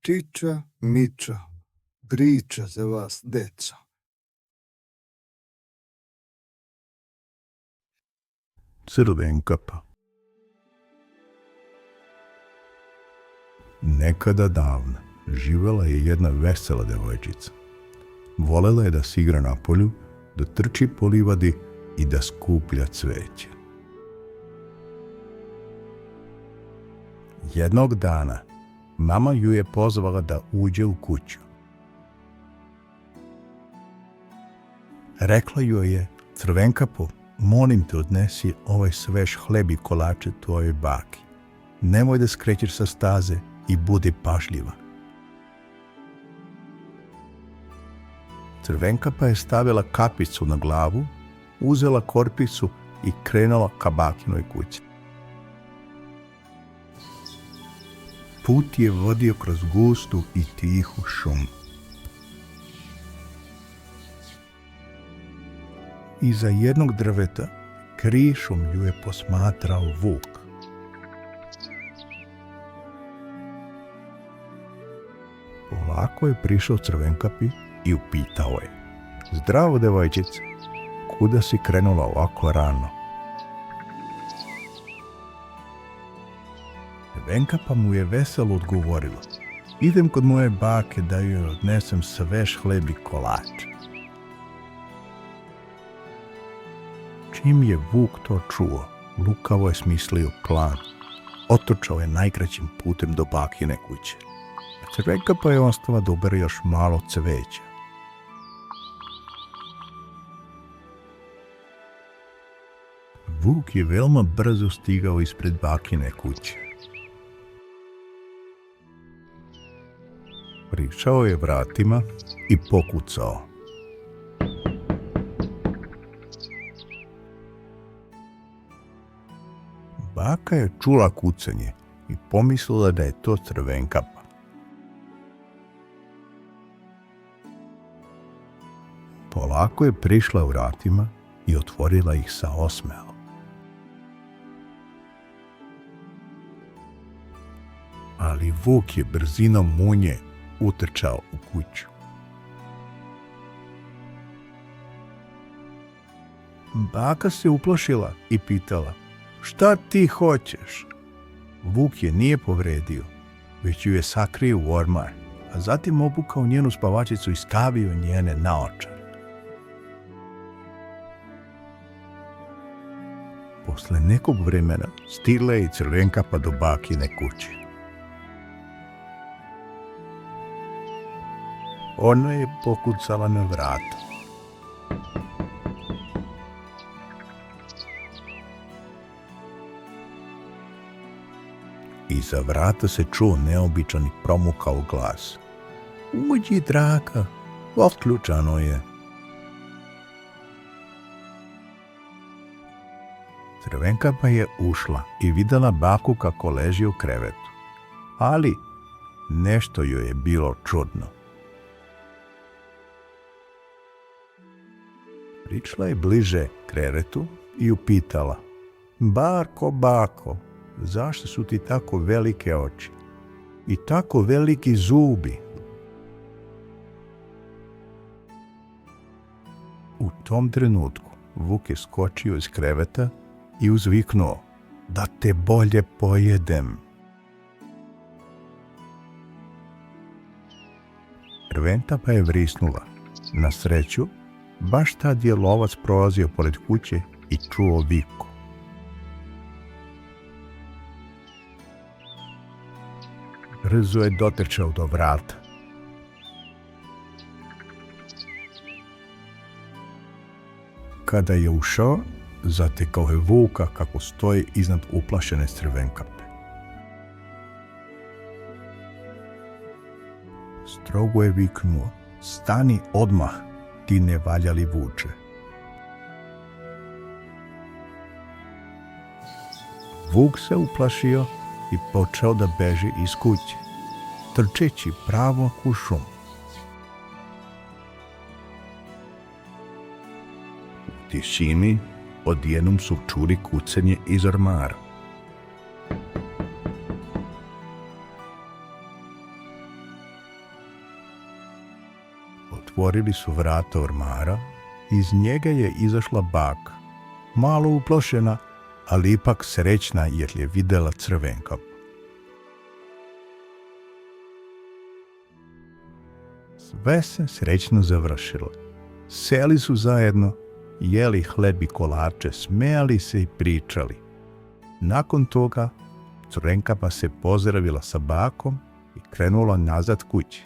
Čiča, miča, priča za vas, deca. Crvenkapa. Nekada davno živela je jedna vesela devojčica. Volela je da se igra na polju, da trči po livadi i da skuplja cveće. Jednog dana mama ju je pozvala da uđe u kuću. Rekla joj je: Crvenkapo, molim te, odnesi ovaj svež hleb i kolače tvojoj baki. Nemoj da skrećeš sa staze i budi pažljiva. Crvenkapa je stavila kapicu na glavu, uzela korpicu i krenula ka bakinoj kući. Put je vodio kroz gustu i tihu šumu. Iza jednog drveta krišom ju je posmatrao vuk. Polako je prišao Crvenkapi i upitao je: Zdravo, devojčice, kuda si krenula ovako rano? Crvenkapa mu je veselo odgovorila: Idem kod moje bake da joj odnesem svež hleb i kolač. Čim je vuk to čuo, lukavo je smislio plan. Otrčao je najkraćim putem do bakine kuće. Crvenkapa je ostala da ubere još malo cveća. Vuk je veoma brzo stigao ispred bakine kuće. Prišao je vratima i pokucao. Baka je čula kucanje i pomislila da je to Crvenkapa. Polako je prišla vratima i otvorila ih sa osmehom. Ali vuk je brzinom munje utrčao u kuću. Baka se uplašila i pitala: Šta ti hoćeš? Vuk je nije povredio, već ju je sakrio u ormar, a zatim obukao njenu spavačicu i stavio njene naočare. Posle nekog vremena stigla je i Crvenkapa do bakine kuće. Ona je pokucala na vrata. Iza vrata se čuo neobičan i promukao glas: Uđi, draga, otključano je. Crvenkapa je ušla i videla baku kako leži u krevetu, ali nešto joj je bilo čudno. Prišla je bliže krevetu i upitala: Bako, zašto su ti tako velike oči i tako veliki zubi? U tom trenutku vuk je skočio iz kreveta i uzviknuo: Da te bolje pojedem. Crvenkapa je vrisnula. Na sreću, baš tad je lovac prolazio pored kuće i čuo viku. Brzo je dotrčao do vrata. Kada je ušao, zatekao je vuka kako stoji iznad uplašene Crvenkape. Strogo je viknuo: Stani odmah, ti nevaljali vuče. Vuk se uplašio i počeo da beži iz kuće, trčeći pravo u šumu. U tišini odjednom su čuli kucanje iz ormara. Otvorili su vrata ormara, iz njega je izašla baka, malo uplošena, ali ipak srećna jer je videla Crvenka. Sve se srećno završilo. Seli su zajedno, jeli hleb i kolače, smejali se i pričali. Nakon toga Crvenka pa se pozdravila sa bakom i krenula nazad kući,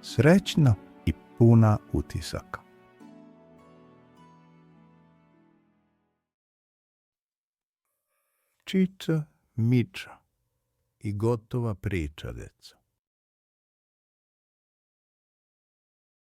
srećna i puna utisaka. Čiča, miča i gotova priča, deco.